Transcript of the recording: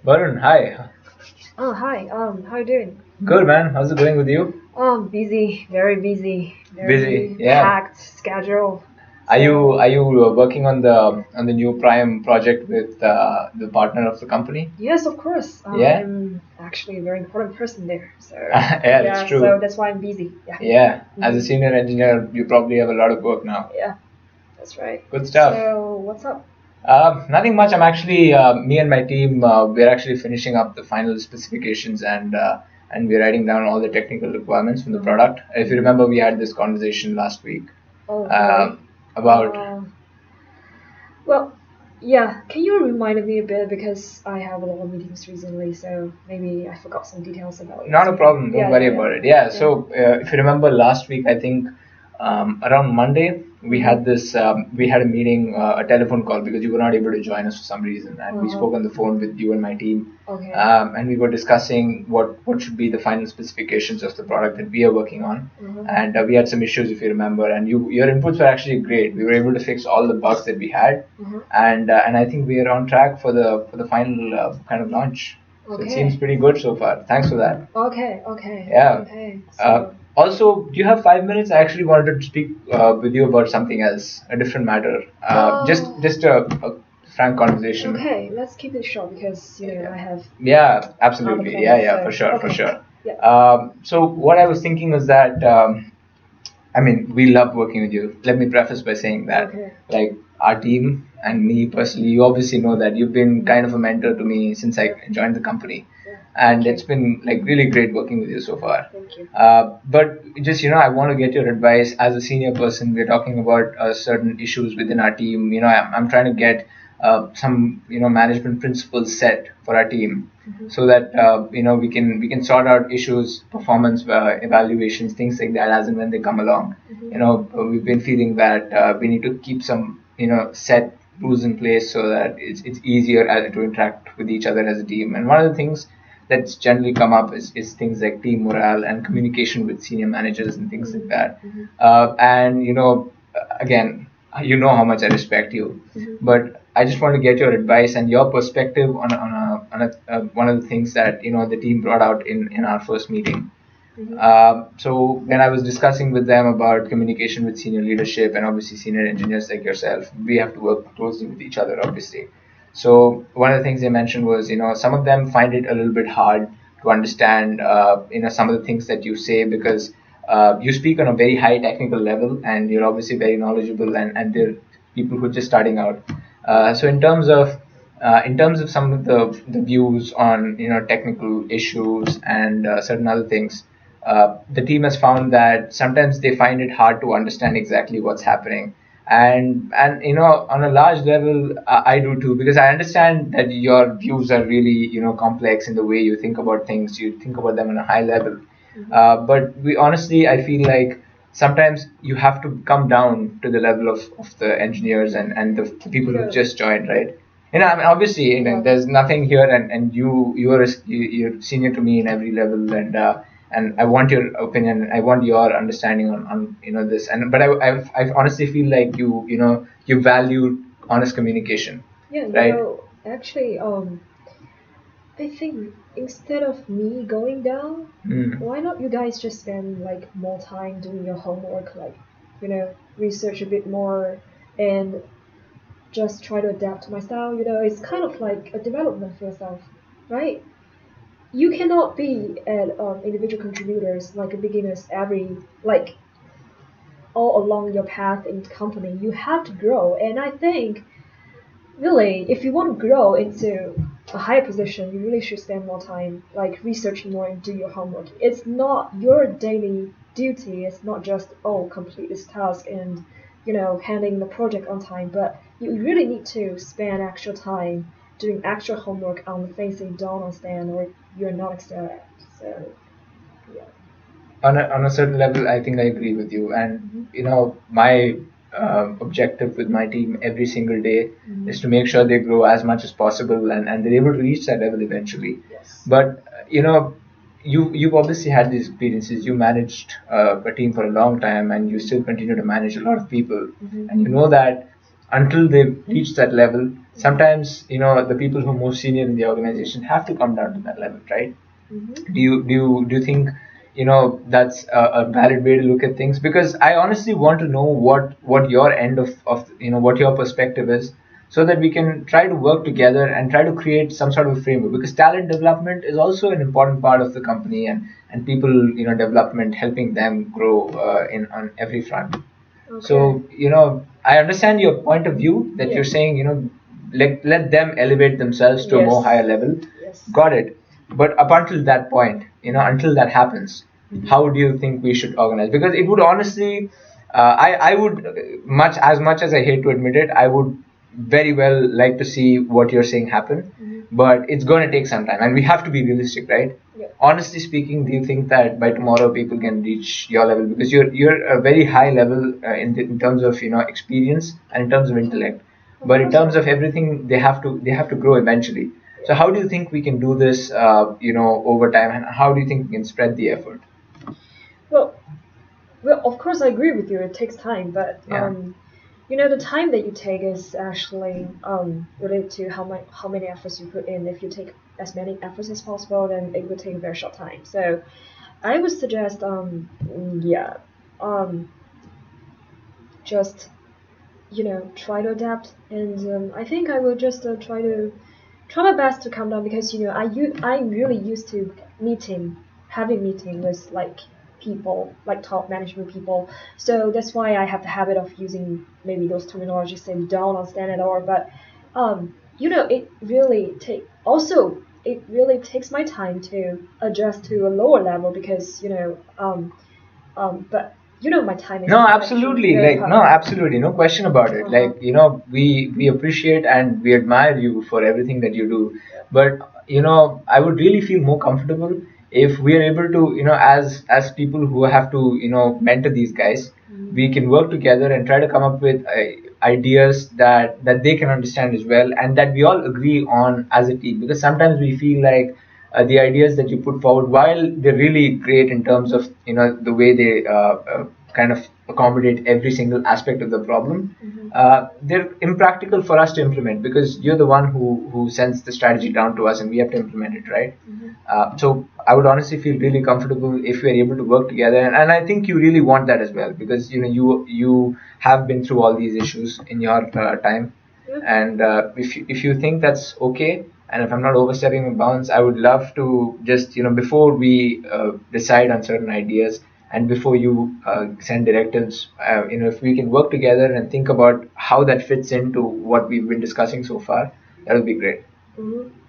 Varun, hi. Oh, hi. How you doing? Good man. How's it going with you? Busy, Busy. very Yeah. packed schedule. Are you So, are you working on the new Prime project with the partner of the company? yes, of course. Yeah. I'm actually a very important person there. So, Yeah, that's yeah, so true. that's why I'm busy. Yeah. Yeah. As a hmm senior engineer, you probably have a lot of work now. Yeah, that's right. Good stuff. So, what's up? Nothing much. I'm actually me and my team. We're actually finishing up the final specifications and we're writing down all the technical requirements from the Uh-huh. product. If you hmm remember, we had this conversation last week Oh, really? um, about. Uh, well, yeah, can you remind me a bit because I have a lot of meetings recently, so maybe I forgot some details about it. Not a So, problem. Don't yeah, worry yeah, yeah. about it. Yeah. Yeah. So if you remember last week, I think around Monday we Mm-hmm. had this. We had a meeting, a telephone call because you were not able to join us for some reason, and we Uh-huh. spoke on the phone with you and my team, Okay. and we were discussing what should be the final specifications of the product that we are working on. Uh-huh. And we had some issues, if you remember, and your inputs were actually great. We were able to fix all the bugs that we had, Uh-huh. and I think we are on track for the final kind of launch. So it seems Okay. pretty good so far. Thanks for that. Okay. Yeah. Okay. Uh, So, Also, do you have 5 minutes? I actually wanted to speak with you about something else, a different matter. Just a frank conversation. okay, let's keep it short because, Yeah, I have yeah, other absolutely. Yeah, plans. yeah, So, for okay. sure. Yeah. So what I was thinking was that I mean, we love working with you. Let me preface by saying that, Okay. like, our team and me personally, you obviously know that you've been Mhm. kind of a mentor to me since I Yeah. joined the company, Yeah. and Thank it's you. been like really great working with you so far. Thank you. But just I want to get your advice as a senior person. We're talking about certain issues within our team. I'm trying to get some management principles set for our team Mhm. so that we can sort out issues, performance evaluations, things like that as and when they come along. Mhm. We've been feeling that we need to keep some set rules in place so that it's easier to interact with each other as a team. And one of the things that's generally come up is things like team morale and communication with senior managers and things like Mhm. that. Mhm. And again, you know how much I respect you, Mhm. but I just want to get your advice and your perspective on one of the things that the team brought out in our first meeting. Mhm. So when I was discussing with them about communication with senior leadership and obviously senior engineers like yourself, we have to work closely with each other, obviously. So one of the things they mentioned was, some of them find it a little bit hard to understand, some of the things that you say because you speak on a very high technical level and you're obviously very knowledgeable and they're people who are just starting out. So in terms of some of the views on technical issues and certain other things, the team has found that sometimes they find it hard to understand exactly what's happening, and on a large level I do too, because I understand that your views are really complex in the way you think about things. You think about them on a high level, Mhm. but we honestly, I feel like sometimes you have to come down to the level of the engineers and the people who've Sure. just joined, right? I mean, obviously, Yeah. there's nothing here, and you're senior to me in every level, and I want your opinion. I want your understanding on this. And but I honestly feel like you value honest communication, Yeah. right? Actually, I think instead of me going down, Mm. why not you guys just spend like more time doing your homework, like research a bit more and just try to adapt to my style. It's kind of like a development for yourself, right? You cannot be at individual contributors like a beginners every like all along your path in the company. You have to grow, and I think really, if you want to grow into a higher position, you really should spend more time like researching more and do your homework. It's not your daily duty. It's not just complete this task and handing the project on time, but you really need to spend actual time doing actual homework on the things that you don't understand or you're not expert at. So yeah. On a certain level, I think I agree with you. And Mhm. my objective with my team every single day Mhm. is to make sure they grow as much as possible, and they're able to reach that level eventually. Yes. But you've obviously had these experiences. You managed a team for a long time, and you still continue to manage a lot of people, Mhm. and you know that until they reach that level, Sometimes, the people who are most senior in the organization have to come down to that level, right? Mm-hmm. Do you think that's a valid way to look at things? Because I honestly want to know what your end of what your perspective is, so that we can try to work together and try to create some sort of framework, because talent development is also an important part of the company, and people development, helping them grow in on every front. Okay. So, I understand your point of view, that Yeah. you're saying, let them elevate themselves to a more higher Yes. level. Yes. Got it. But up until that point, until that happens, Mhm. how do you think we should organize? Because it would honestly, I would, much as I hate to admit it, I would very well like to see what you're saying happen, Mhm. but it's going to take some time, and we have to be realistic, right? Yeah. Honestly speaking, do you think that by tomorrow people can reach your level? Because you're a very high level, in terms of experience and in terms of intellect, Of but in course terms not. of everything, they have to grow eventually. So Yeah. how do you think we can do this, over time, and how do you think we can spread the effort? Well, well, of course I agree with you. It takes time, but Yeah. the time that you take is actually related to how many efforts you put in. If you take as many efforts as possible, then it will take a very short time. So I would suggest yeah, um just try to adapt, and I think I will just try my best to calm down, because I'm really used to having meeting with like people, like top management people. So that's why I have the habit of using maybe those terminologies that you don't understand at all. But it really takes my time to adjust to a lower level, because but my time is No, actually absolutely. very Like, no, hard. absolutely, no question about it. Uh-huh. Like, we appreciate and we admire you for everything that you do. Yeah. But, I would really feel more comfortable if we are able to, as people who have to, mentor these guys, we Mhm. can work together and try to come up with ideas that they can understand as well, and that we all agree on as a team. Because sometimes we feel like, the ideas that you put forward, while they're really great in terms of the way they kind of accommodate every single aspect of the problem, Mhm. they're impractical for us to implement, because you're the one who sends the strategy down to us, and we have to implement it, right? Mhm. So I would honestly feel really comfortable if we are able to work together, and I think you really want that as well, because you have been through all these issues in your time. Yep. And if you think that's okay, and if I'm not overstepping my bounds, I would love to just, before we decide on certain ideas, and before you send directives, if we can work together and think about how that fits into what we've been discussing so far, that would be great. Mhm.